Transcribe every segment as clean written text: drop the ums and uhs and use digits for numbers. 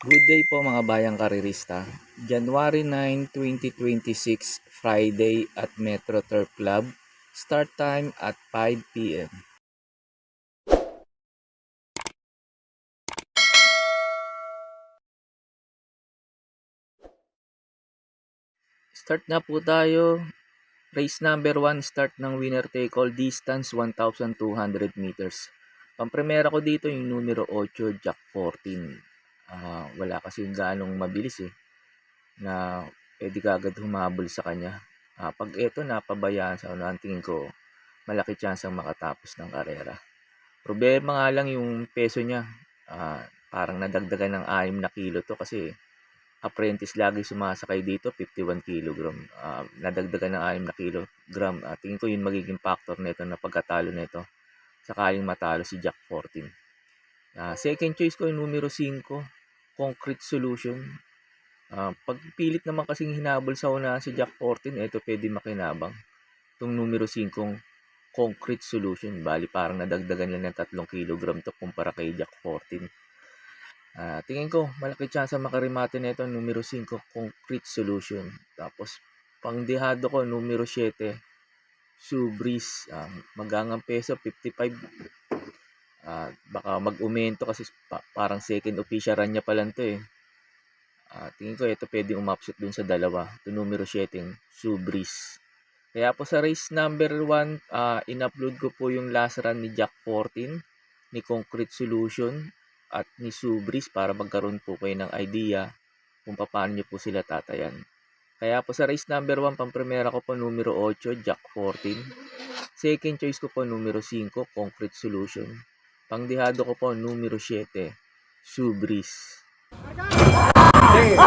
Good day po mga bayang karirista. January 9, 2026, Friday at Metro Turf Club. Start time at 5 p.m. Start na po tayo. Race number 1, start ng winner take all, distance 1,200 meters. Pampremera ko dito yung numero 8, Jack 14. Wala kasi ganong mabilis na pwede ka agad humabol sa kanya. Pag ito napabayaan sa unahan, tingin ko malaki chance ang makatapos ng karera. Problema nga lang yung peso niya. Parang nadagdagan ng 6 na kilo to kasi apprentice lagi sumasakay dito, 51 kilogram. Nadagdagan ng 6 na kilogram. Tingin ko yun magiging factor nito na pagkatalo nito. Sakaling matalo si Jack 14. Second choice ko yung numero 5, Concrete Solution. Pag pilit naman kasing hinabol sa unahan si Jack 14, ito pwede makinabang. Itong numero 5, Concrete Solution. Bali parang nadagdagan lang ng 3 kilogram to kumpara kay Jack 14. Tingin ko malaki chance makarimate nito numero 5, Concrete Solution. Tapos pangdehado ko numero 7, Subris. Magangang peso 55. Baka mag-umento kasi parang second official run niya pa lang to . Tingin ko ito pwede umapsot dun sa dalawa. Ito numero 7, Subris. Kaya po sa race number 1, in-upload ko po yung last run ni Jack 14, ni Concrete Solution, at ni Subris para magkaroon po kayo ng idea kung paano nyo po sila tatayan. Kaya po sa race number 1, pampremera ko po numero 8, Jack 14. Second choice ko po numero 5, Concrete Solution. Pangdehado ko po numero 7, Subris. There,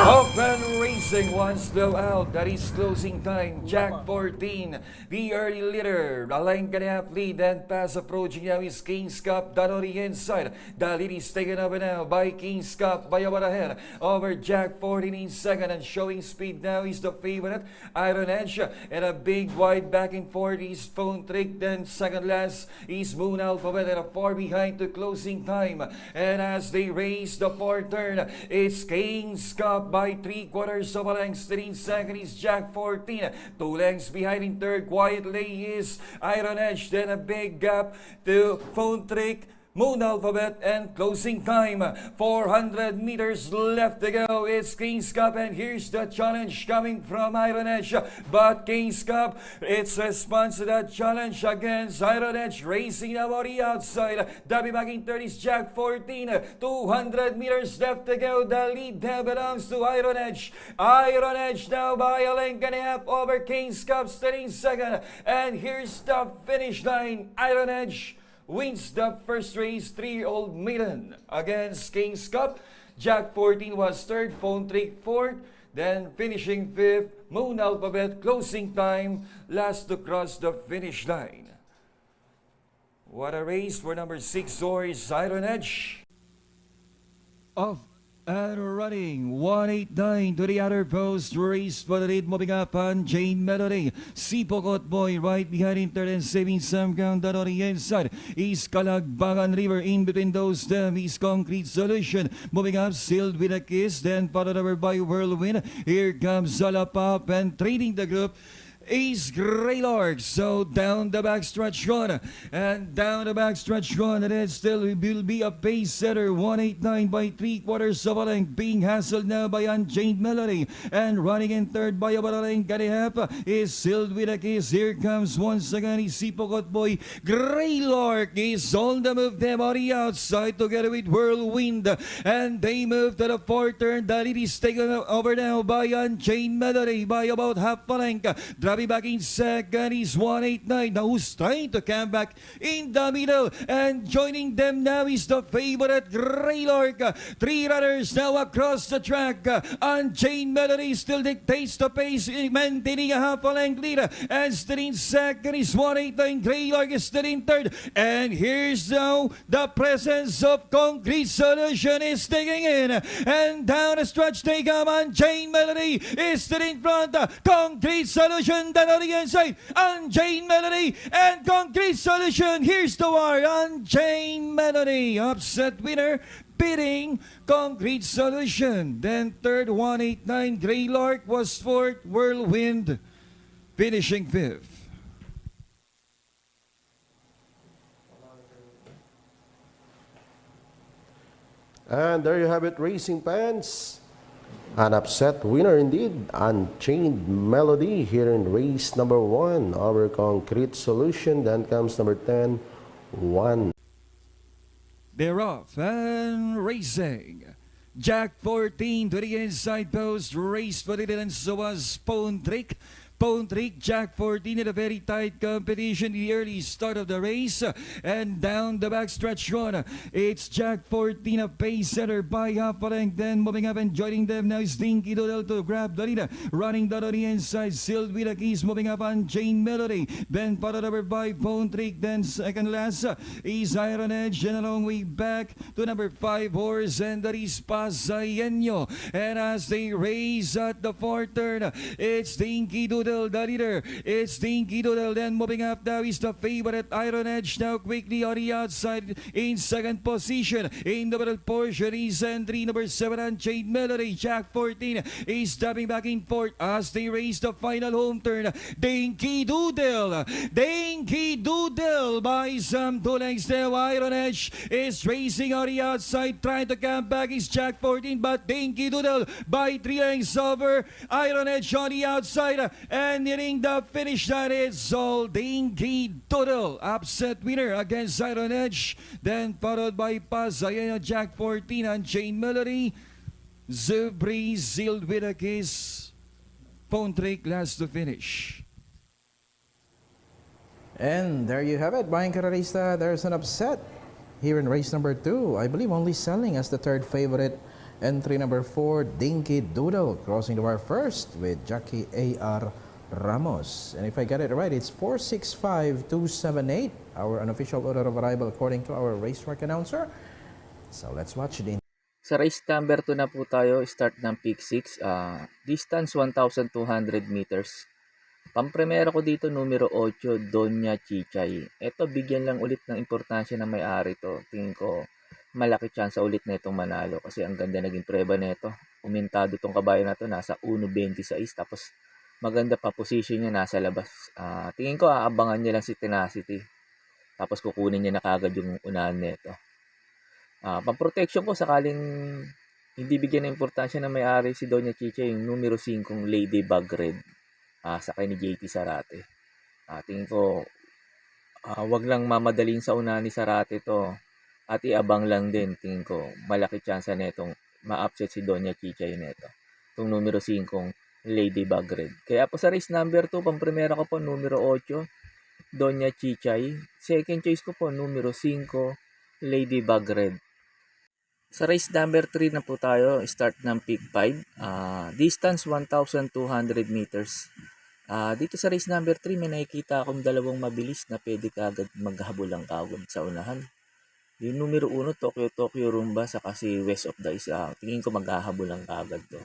Open Racing once blow out. That is closing time. Jack 14, the early leader. A line and a half lead and pass approaching now is King's Cup. That on the inside. The lead is taken over now by King's Cup by about ahead over Jack 14 in second, and showing speed now is the favorite Iron Edge, and a big wide back and forth is Phone Trick. Then second last is Moon Alphabet, and a far behind to closing time. And as they race the fourth turn, it's King's Cup by 3/4 of a length. In second is Jack 14. 2 lengths behind in third quietly is Iron Edge. Then a big gap to Phone Trick, Moon Alphabet, and closing time. 400 meters left to go. It's King's Cup, and here's the challenge coming from Iron Edge. But King's Cup, its response to that challenge against Iron Edge, racing now on the outside. Dabi back in third is Jack 14. 200 meters left to go. The lead now belongs to Iron Edge. Iron Edge now by a length and a half over King's Cup, standing second. And here's the finish line. Iron Edge wins the first race, 3-year-old maiden against King's Cup. Jack 14 was third, Phone Trick fourth, then finishing fifth, Moon Alphabet, closing time, last to cross the finish line. What a race for number 6, Zoris Iron Edge. Off and running, 189 to the other post, race for the lead, moving up on Jane Melody. Sipokot Boy right behind in third and saving some ground on the inside. Is Kalagbagan River in between those them is Concrete Solution. Moving up, sealed with a kiss, then followed over by Whirlwind. Here comes Zalapop, and trading the group is Greylord. So down the backstretch run, and down the backstretch run, and it still will be a pace setter. 189 by 3/4 of a length, being hassled now by Unchained Melody, and running in third by about a length and a half is sealed with a kiss. Here comes once again is Sipokot Boy. Greylord is on the move them on the outside together with Whirlwind, and they move to the fourth turn. The lead is taken over now by Unchained Melody by about half a length. Back in second is 189. Now who's trying to come back in the middle, and joining them now is the favorite Greylord. 3 runners now across the track. Unchained Melody still dictates the pace, maintaining a half a length lead, and still in second is 189. Greylord is still in third, and here's now the presence of Concrete Solution is digging in, and down the stretch they come. Unchained Melody is still in front. Concrete Solution then on the inside, Unchained Melody and Concrete Solution. Here's the war. Unchained Melody, upset winner beating Concrete Solution. Then third, 189, Greylark was fourth, Whirlwind finishing fifth. And there you have it, racing fans. An upset winner indeed, Unchained Melody here in race number 1, our Concrete Solution. Then comes number 10, 1. They're off and racing. Jack 14 to the inside post, race for the and so was Pone Trick. Pone Trick, Jack 14 in a very tight competition, the early start of the race, and down the backstretch run, it's Jack 14, a pace setter by half a length, then moving up and joining them now is Dinky Doodle to grab the lead, running down on the inside, Sealed with the keys, moving up on Jane Melody, then followed over by Pone Trick, then second last is Iron Edge, and a long way back to number 5 horse, and that is Pasayenyo, and as they race at the fourth turn, it's Dinky Doodle, the leader. It's Dinky Doodle. Then moving up now is the favorite Iron Edge now quickly on the outside in second position. In the middle portion is entry number 7 Unchained Melody. Jack 14 is stepping back in fourth as they race the final home turn. Dinky Doodle. Dinky Doodle by some 2 lengths now. Iron Edge is racing on the outside trying to come back is Jack 14 but Dinky Doodle by 3 lengths over Iron Edge on the outside. And hitting the finish line is all Dinky Doodle. Upset winner against Iron Edge. Then followed by Pasayenyo, Jack 14 and Jane Melody. Zubri sealed with a kiss. Pone Trick last to finish. And there you have it, Bayang Kararista. There's an upset here in race number 2. I believe only selling as the third favorite. Entry number 4, Dinky Doodle, crossing the wire first with Jackie A.R. Ramos. And if I get it right, it's 465-278, our unofficial order of arrival according to our racetrack announcer. So let's watch the Sa race number 2 na po tayo, start ng pick 6, distance 1,200 meters. Pampremera ko dito, numero 8, Doña Chichay. Ito, bigyan lang ulit ng importansya ng may-ari to. Tingin ko, malaki chance ulit na itong manalo kasi ang ganda naging preba nito. Umintado itong kabayo na to, nasa 1.26, tapos maganda pa position niya nasa labas. Tingin ko aabangan niya lang si Tenacity. Tapos kukunin niya na kagad yung unahan nito. Pang-protection ko sakaling hindi bigyan ng importansya na may-ari si Doña Chicha yung numero 5 Ladybug Red. Sakay ni JT Sarate. Tingin ko wag lang mamadalin sa unahan ni Sarate to. At iabang lang din. Tingin ko malaki chance na itong ma-upset si Doña Chicha nito. Itong numero 5 Ladybug Red. Kaya po sa race number 2, pang-primera ko po numero 8, Doña Chichay. Second choice ko po numero 5, Ladybug Red. Sa race number 3 na po tayo, start ng pick 5. Distance 1,200 meters. Dito sa race number 3, may nakikita akong dalawang mabilis na pwede kagad maghabol ang kagad sa unahan. Yung numero 1, Tokyo Rumba, saka si West of the East. Tingin ko maghahabol ang kagad to.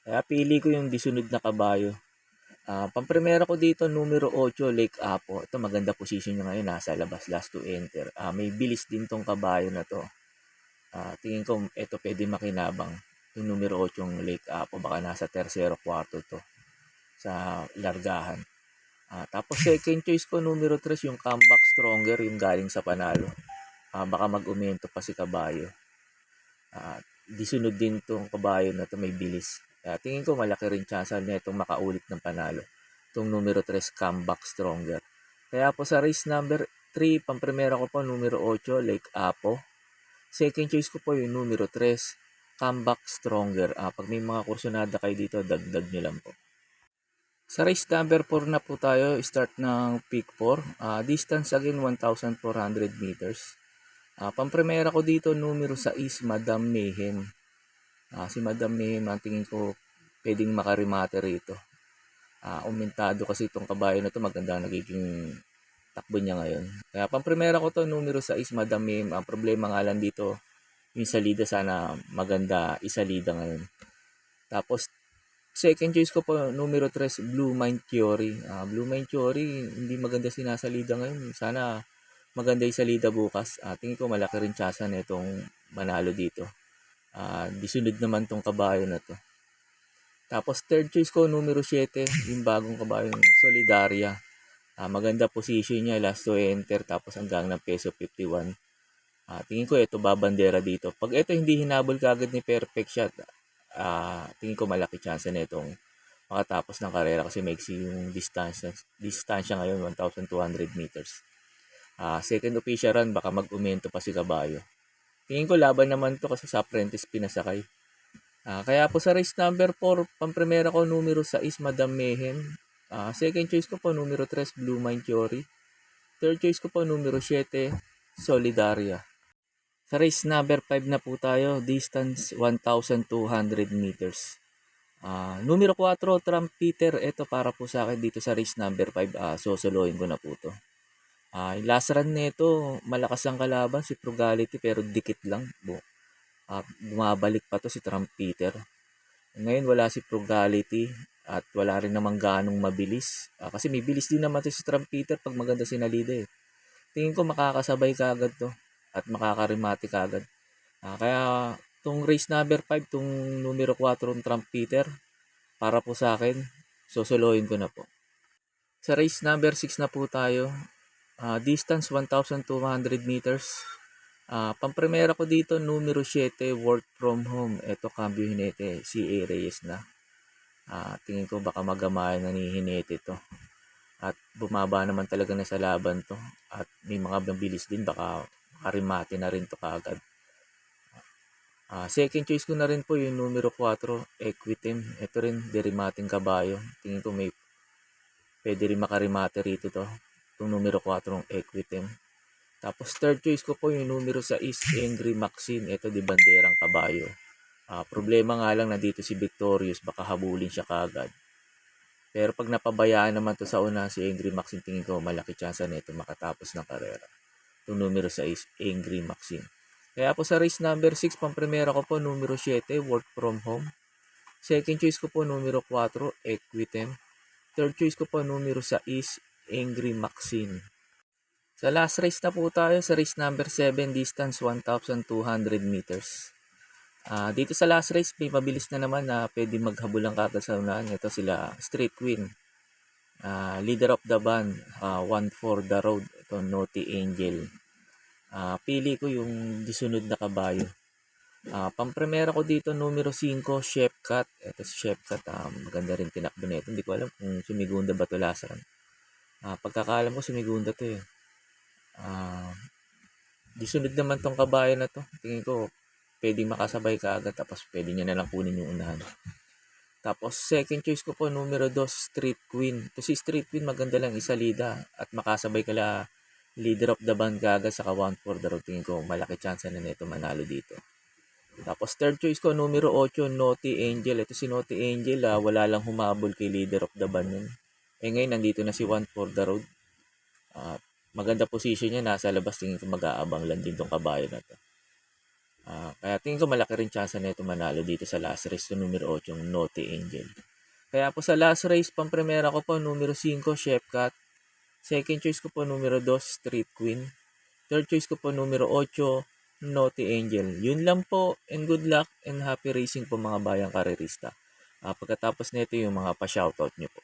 Kaya pili ko yung disunod na kabayo. Pampremera ko dito, numero 8, Lake Apo. Ito maganda position niya ngayon, nasa labas, last to enter. May bilis din tong kabayo na to. Tingin ko ito pwede makinabang. Yung numero 8, yung Lake Apo, baka nasa tercero, kwarto to sa largahan. Tapos second choice ko, numero 3, yung Comeback Stronger, yung galing sa panalo. Baka mag-umento pa si kabayo. Disunod din tong kabayo na to, may bilis. Tingin ko malaki rin chance na itong makaulit ng panalo. Itong numero 3, Comeback Stronger. Kaya po sa race number 3, pampremera ko po numero 8, Lake Apo. Second choice ko po yung numero 3, Comeback Stronger. Pag may mga kursunada kayo dito, dagdag nyo lang po. Sa race number 4 na po tayo, start ng pick 4. Distance again 1,400 meters. Pampremera ko dito numero 6, Madam Mayhem. Si Madam Mayhem, ang tingin ko pwedeng makarimate rito. Umentado kasi itong kabayo na to, maganda nagiging takbo niya ngayon. Kaya pampremera ko to numero 6, Madam Mayhem. Ang problema nga lang dito, yung salida sana maganda isalida ngayon. Tapos second choice ko po numero 3, Blue Mind Theory. Blue Mind Theory, hindi maganda sinasalida ngayon. Sana maganda yung salida bukas. Tingin ko malaki rin chance na itong manalo dito. Disunod naman tong kabayo na to. Tapos third choice ko, numero 7, yung bagong kabayo, Solidaria. Maganda position niya, last to enter, tapos hanggang ng peso 51. Tingin ko ito babandera dito. Pag ito hindi hinabol kagad ni Perfect Shot, tingin ko malaki chance na itong makatapos ng karera kasi maiksi yung distansya ngayon, 1,200 meters. Second official run, baka mag-umento pa si kabayo. Tingin ko laban naman to kasi sa apprentice pinasakay. Kaya po sa race number 4, pampremera ko numero 6, Madam Mayhem. Second choice ko po numero 3, Blue Mind Theory. Third choice ko po numero 7, Solidaria. Sa race number 5 na po tayo, distance 1,200 meters. Numero 4, Trumpeter. Ito para po sa akin dito sa race number 5. Sosolohin ko na po to. Yung last run nito, malakas ang kalaban si Frugality pero dikit lang. Bumabalik pa to si Trumpeter. Ngayon wala si Frugality at wala rin namang ganong mabilis. Kasi may bilis din naman to si Trumpeter pag maganda sinalida eh. Tingin ko makakasabay kagad to at makakarimati kagad. Kaya tong race number 5, tong numero 4 ng Trumpeter, para po sa akin, sosolohin ko na po. Sa race number 6 na po tayo, distance 1,200 meters. Pampremera ko dito, numero 7, Work From Home. Ito, cambio Hinete, CA Reyes na. Tingin ko baka magamayan na ni Hinete to. At bumaba naman talaga na sa laban to. At may mga mabilis din, baka makarimate na rin to kaagad. Second choice ko na rin po yung numero 4, Equitem. Ito rin, derimating kabayo. Tingin ko may pwede rin makarimate rito to. Itong numero 4, Equitem. Tapos third choice ko po yung numero 6, Angry Maxine. Ito di banderang kabayo. Problema nga lang nandito si Victorious, baka habulin siya kaagad. Pero pag napabayaan naman to sa una si Angry Maxine, tingin ko malaki chance na ito makatapos ng karera. Itong numero 6, Angry Maxine. Kaya po sa race number 6, pampremera ko po numero 7, Work From Home. Second choice ko po numero 4, Equitem. Third choice ko po numero 6, Angry Maxine. Sa last race na po tayo, sa race number 7, distance 1,200 meters. Dito sa last race, may mabilis na naman na pwede maghabulang kagad sa unahan. Ito sila, Street Queen. Leader of the band, One for the Road. Ito, Naughty Angel. Pili ko yung disunod na kabayo. Pampremera ko dito, numero 5, Chef Cat. Ito si Chef Cat, maganda rin tinakbo nito. Hindi ko alam kung sumigunda ba ito last run. Pagkakaalam ko, sumigunda to eh. Disunod naman tong kabayo na to. Tingin ko pwedeng makasabay kaagad tapos pwede niya na lang kunin yung unahan. Tapos second choice ko po numero 2, Street Queen. To si Street Queen maganda lang isalida at makasabay kala leader of the band kaagad saka One for the Road. Tingin ko malaki chance na nito manalo dito. Tapos third choice ko numero 8, Naughty Angel. Ito si Naughty Angel, wala lang humabol kay leader of the band yun. Ngayon nandito na si One for the Road. Maganda position niya, nasa labas. Tingin ko mag-aabang lang din tong kabayo na to. Kaya tingin ko malaki rin chance na ito manalo dito sa last race to numero 8, yung Naughty Angel. Kaya po sa last race, pampremera ko po numero 5, Chef Cat. Second choice ko po numero 2, Street Queen. Third choice ko po numero 8, Naughty Angel. Yun lang po, and good luck and happy racing po mga bayang karerista. Pagkatapos nito yung mga pa-shoutout nyo po.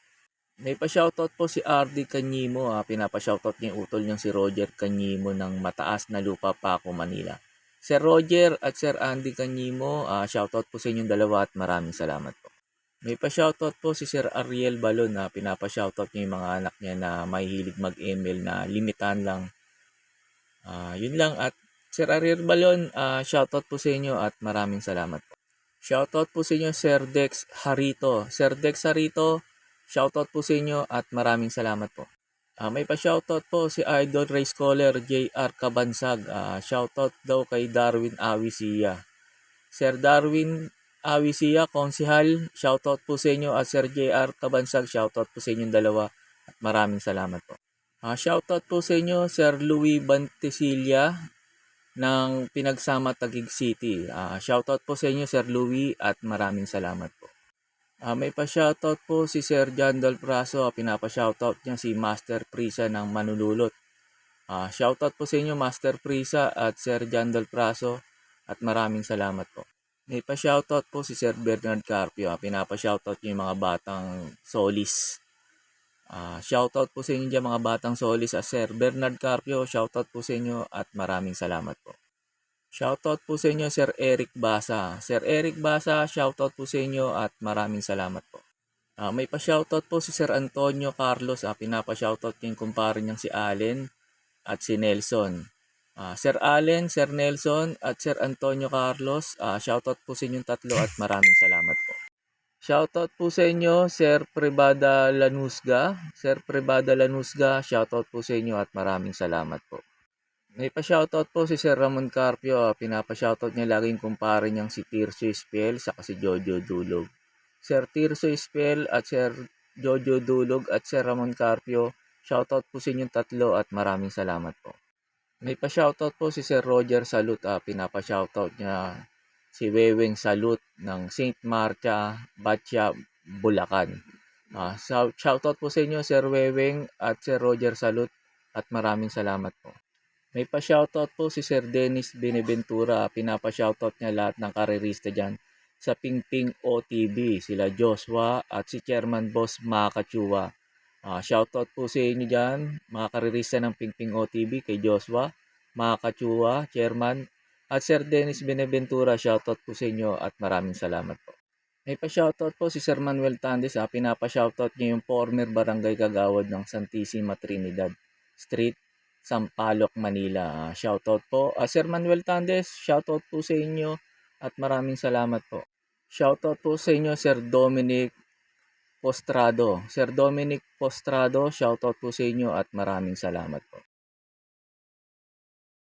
May pa-shoutout po si RD Kanyimo. Pinapa-shoutout niya yung utol niyang si Roger Kanyimo ng Mataas na Lupa, Paco, Manila. Sir Roger at Sir Andy Kanyimo, shoutout po sa inyong dalawa at maraming salamat po. May pa-shoutout po si Sir Ariel Balon na pinapa-shoutout niya yung mga anak niya na mahilig mag-ML na limitan lang. Yun lang at Sir Ariel Balon, shoutout po sa inyo at maraming salamat po. Shoutout po sa inyo Sir Dex Harito. Sir Dex Harito, shoutout po sa inyo at maraming salamat po. May pa-shoutout po si Idol Race Caller JR Kabansag. Shoutout daw kay Darwin Awisia. Sir Darwin Awisia, konsihal, shoutout po sa inyo at Sir JR Kabansag, shoutout po sa inyong dalawa at maraming salamat po. Shoutout po sa inyo Sir Louis Bantesilia ng Pinagsama Taguig City. Shoutout po sa inyo Sir Louis at maraming salamat po. May pa-shoutout po si Sir John Del Praso. Pinapa-shoutout niya si Master Prisa ng Manunulot. Shoutout po sa inyo Master Prisa at Sir John Del Praso at maraming salamat po. May pa-shoutout po si Sir Bernard Carpio. Pinapa-shoutout niyo yung mga batang solis. Shoutout po sa inyo dyan mga batang solis. Sir Bernard Carpio, shoutout po sa inyo at maraming salamat po. Shoutout po sa inyo Sir Eric Basa. Sir Eric Basa, shoutout po sa inyo at maraming salamat po. May pa-shoutout po si Sir Antonio Carlos. Pinapa-shoutout niyo yung kumpare niyang si Allen at si Nelson. Sir Allen, Sir Nelson at Sir Antonio Carlos, shoutout po sa inyong tatlo at maraming salamat po. Shoutout po sa inyo Sir Privada Lanusga. Sir Privada Lanusga, shoutout po sa inyo at maraming salamat po. May pa-shoutout po si Sir Ramon Carpio. Pinapa-shoutout niya laging kumpare niyang si Tirso Espiel saka si Jojo Dulog. Sir Tirso Espiel at Sir Jojo Dulog at Sir Ramon Carpio, shoutout po sa inyong tatlo at maraming salamat po. May pa-shoutout po si Sir Roger Salut. Pinapa-shoutout niya si Weweng Salut ng St. Marcia, Batya, Bulacan. Shoutout po sa inyo Sir Weweng at Sir Roger Salut at maraming salamat po. May pa-shoutout po si Sir Dennis Beneventura. Pinapa-shoutout niya lahat ng karerista dyan sa Pingping OTV. Sila Joshua at si Chairman Boss Makachua. Shoutout po sa inyo dyan, mga karerista ng Pingping OTV, kay Joshua, Makachua, Chairman, at Sir Dennis Beneventura. Shoutout po sa inyo at maraming salamat po. May pa-shoutout po si Sir Manuel Tandes. Pinapa-shoutout niya yung former barangay kagawad ng Santissima Trinidad Street, Sampaloc, Manila. Shoutout po. Sir Manuel Tandes, shoutout po sa inyo at maraming salamat po. Shoutout po sa inyo Sir Dominic Postrado. Sir Dominic Postrado, shoutout po sa inyo at maraming salamat po.